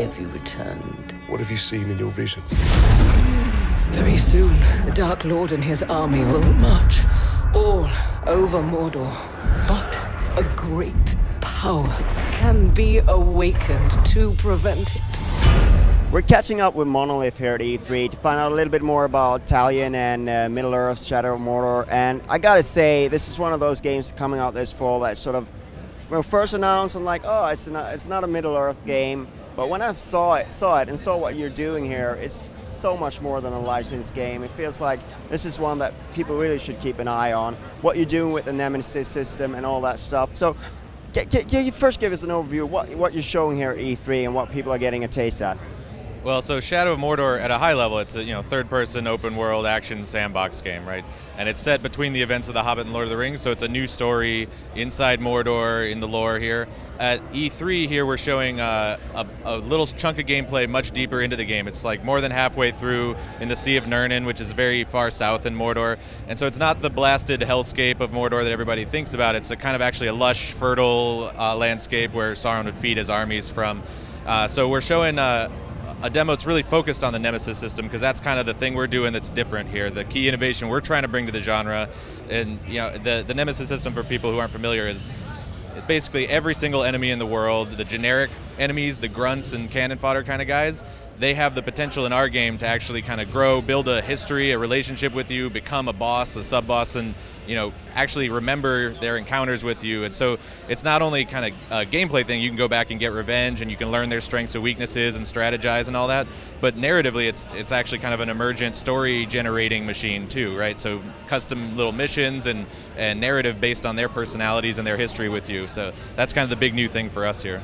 have you returned? What have you seen in your visions? Very soon, the Dark Lord and his army will march all over Mordor. But a great power can be awakened to prevent it. We're catching up with Monolith here at E3 to find out a little bit more about Talion and Middle-earth, Shadow of Mordor. And I gotta say, this is one of those games coming out this fall that sort of, when first announced, I'm like, oh, it's not a Middle-earth game. But when I saw it and saw what you're doing here, it's so much more than a licensed game. It feels like this is one that people really should keep an eye on. What you're doing with the Nemesis system and all that stuff. So, can you first give us an overview of what you're showing here at E3 and what people are getting a taste at? Well, so Shadow of Mordor, at a high level, it's a third-person, open-world action sandbox game, right? And it's set between the events of The Hobbit and Lord of the Rings, so it's a new story inside Mordor in the lore here. At E3 here, we're showing a little chunk of gameplay much deeper into the game. It's like more than halfway through in the Sea of Nirnen, which is very far south in Mordor. And so it's not the blasted hellscape of Mordor that everybody thinks about. It's a kind of actually a lush, fertile landscape where Sauron would feed his armies from. So we're showing a demo that's really focused on the Nemesis system, because that's kind of the thing we're doing that's different here. The key innovation we're trying to bring to the genre, and the Nemesis system, for people who aren't familiar, is basically every single enemy in the world, the generic enemies, the grunts and cannon fodder kind of guys, they have the potential in our game to actually kind of grow, build a history, a relationship with you, become a boss, a sub-boss, and actually remember their encounters with you. And so it's not only kind of a gameplay thing, you can go back and get revenge and you can learn their strengths and weaknesses and strategize and all that, but narratively it's actually kind of an emergent story generating machine too, right? So custom little missions and narrative based on their personalities and their history with you. So that's kind of the big new thing for us here.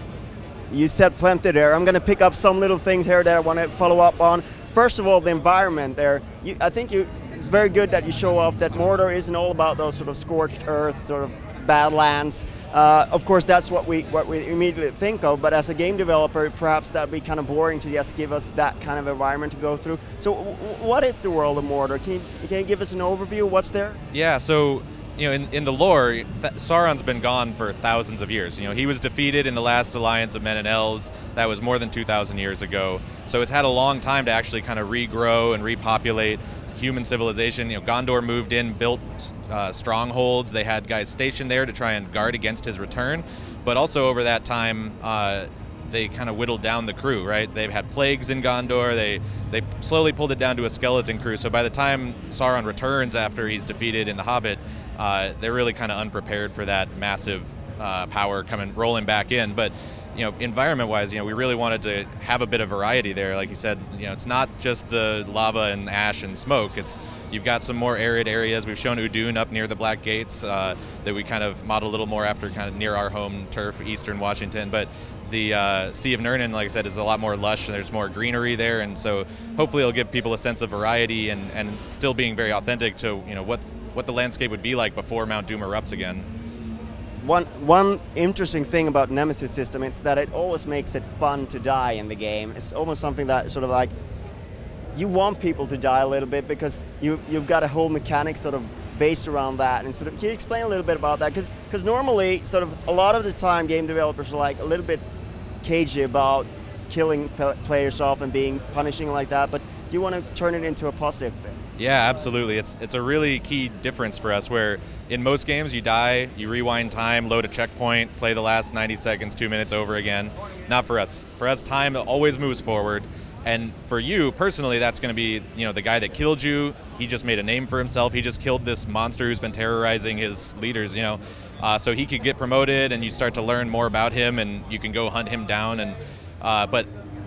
You said plenty there. I'm going to pick up some little things here that I want to follow up on. First of all, the environment there. I think it's very good that you show off that Mordor isn't all about those sort of scorched earth, sort of badlands. Of course, that's what we immediately think of, but as a game developer, perhaps that'd be kind of boring to just give us that kind of environment to go through. So what is the world of Mordor? Can you give us an overview? What's there? Yeah, so in the lore, Sauron's been gone for thousands of years. He was defeated in the last alliance of men and elves. That was more than 2,000 years ago. So it's had a long time to actually kind of regrow and repopulate human civilization. Gondor moved in, built strongholds. They had guys stationed there to try and guard against his return. But also over that time, they kind of whittled down the crew, right? They've had plagues in Gondor. They slowly pulled it down to a skeleton crew. So by the time Sauron returns after he's defeated in The Hobbit, they're really kind of unprepared for that massive power rolling back in. But environment-wise, we really wanted to have a bit of variety there. Like you said, it's not just the lava and ash and smoke. You've got some more arid areas. We've shown Udun up near the Black Gates that we kind of model a little more after, kind of near our home turf, Eastern Washington. But the Sea of Nirnen, like I said, is a lot more lush and there's more greenery there, and so hopefully it'll give people a sense of variety and still being very authentic to what the landscape would be like before Mount Doom erupts again. One interesting thing about Nemesis system is that it always makes it fun to die in the game. It's almost something that sort of like, you want people to die a little bit because you've got a whole mechanic sort of based around that. And sort of, can you explain a little bit about that? Because normally, sort of a lot of the time, game developers are like a little bit cagey about killing players off and punishing like that, but you want to turn it into a positive thing. Yeah, absolutely. It's a really key difference for us, where in most games you die, you rewind time, load a checkpoint, play the last 90 seconds, 2 minutes over again. Not for us. For us, time always moves forward. And for you personally, that's going to be, the guy that killed you. He just made a name for himself. He just killed this monster who's been terrorizing his leaders. So he could get promoted, and you start to learn more about him, and you can go hunt him down. And but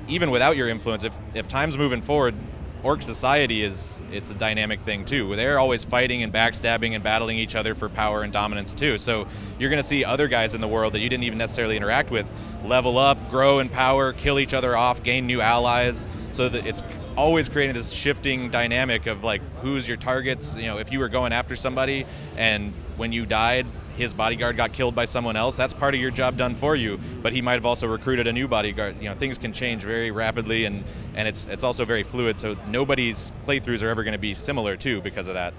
even without your influence, if time's moving forward, Orc society it's a dynamic thing too. They're always fighting and backstabbing and battling each other for power and dominance too. So you're going to see other guys in the world that you didn't even necessarily interact with level up, grow in power, kill each other off, gain new allies. So that it's always creating this shifting dynamic of like, who's your targets. If you were going after somebody and when you died, his bodyguard got killed by someone else, that's part of your job done for you, but he might have also recruited a new bodyguard. Things can change very rapidly, and it's also very fluid, so nobody's playthroughs are ever going to be similar too because of that.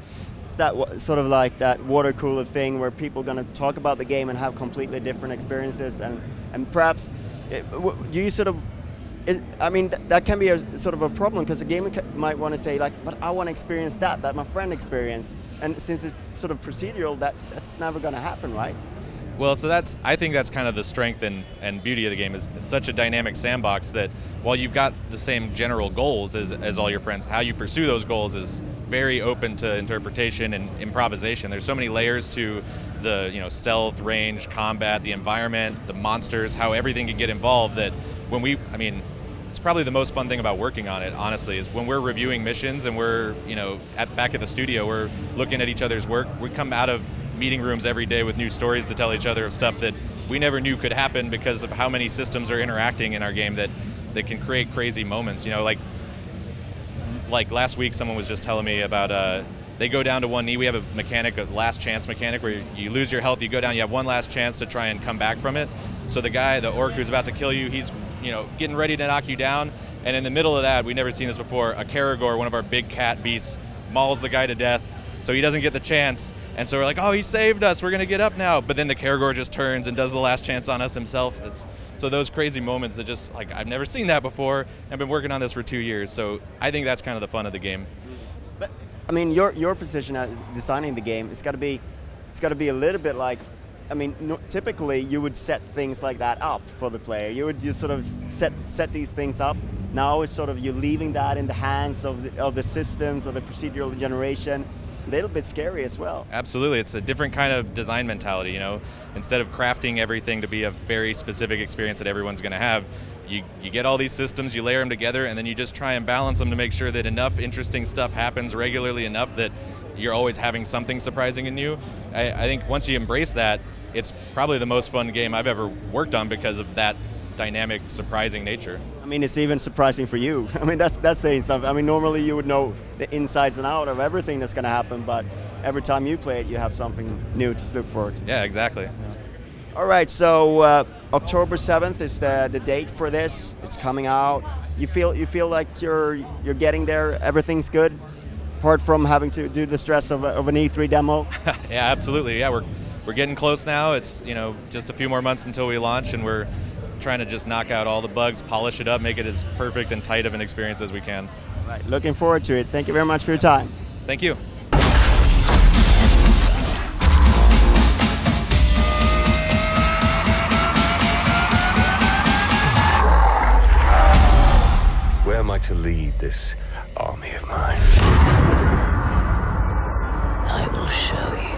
It's that sort of like that water cooler thing where people are going to talk about the game and have completely different experiences, and perhaps do you sort of I mean, that can be a sort of a problem because the gamer might want to say like, but I want to experience that my friend experienced, and since it's sort of procedural, that's never going to happen, right? Well, so I think that's kind of the strength and beauty of the game is it's such a dynamic sandbox that while you've got the same general goals as all your friends, how you pursue those goals is very open to interpretation and improvisation. There's so many layers to the stealth, range, combat, the environment, the monsters, how everything can get involved that it's probably the most fun thing about working on it, honestly, is when we're reviewing missions and we're, back at the studio, we're looking at each other's work. We come out of meeting rooms every day with new stories to tell each other of stuff that we never knew could happen because of how many systems are interacting in our game that can create crazy moments. Like last week, someone was just telling me about they go down to one knee. We have a mechanic, a last chance mechanic, where you lose your health, you go down, you have one last chance to try and come back from it. So the orc who's about to kill you, he's getting ready to knock you down, and in the middle of that, we've never seen this before, a Caragor, one of our big cat beasts, mauls the guy to death, so he doesn't get the chance. And so we're like, oh, he saved us, we're going to get up now. But then the Caragor just turns and does the last chance on us himself. So those crazy moments that just, like, I've never seen that before. I've been working on this for 2 years, so I think that's kind of the fun of the game. But, I mean, your position as designing the game, it's got to be a little bit like, I mean, typically you would set things like that up for the player. You would just sort of set these things up. Now it's sort of you're leaving that in the hands of the systems, of the procedural generation. A little bit scary as well. Absolutely, it's a different kind of design mentality. Instead of crafting everything to be a very specific experience that everyone's going to have, you get all these systems, you layer them together, and then you just try and balance them to make sure that enough interesting stuff happens regularly enough that you're always having something surprising in you. I think once you embrace that, it's probably the most fun game I've ever worked on because of that dynamic, surprising nature. I mean, it's even surprising for you. I mean, that's saying something. I mean, normally you would know the insides and out of everything that's going to happen, but every time you play it, you have something new to look forward to. Yeah, exactly. Yeah. All right, so October 7th is the date for this. It's coming out. You feel like you're getting there. Everything's good, apart from having to do the stress of an E3 demo. Yeah, absolutely. Yeah, we're getting close now. It's just a few more months until we launch, and we're trying to just knock out all the bugs, polish it up, make it as perfect and tight of an experience as we can. Right, looking forward to it. Thank you very much for your time. Thank you. Where am I to lead this army of mine? I will show you.